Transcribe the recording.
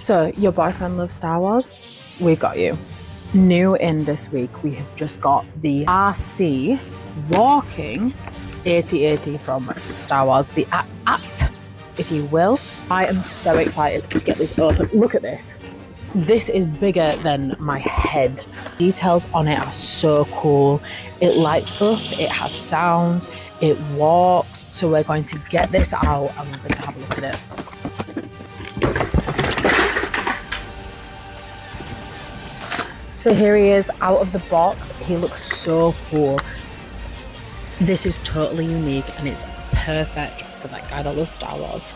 So, your boyfriend loves Star Wars? We got you. New in this week, we have just got the RC walking AT-AT from Star Wars, the AT-AT, if you will. I am so excited to get this open. Look at this. This is bigger than my head. Details on it are so cool. It lights up, it has sounds, it walks. So we're going to get this out and we're going to have a look at it. So here he is out of the box. He looks so cool. This is totally unique and it's perfect for that guy that loves Star Wars.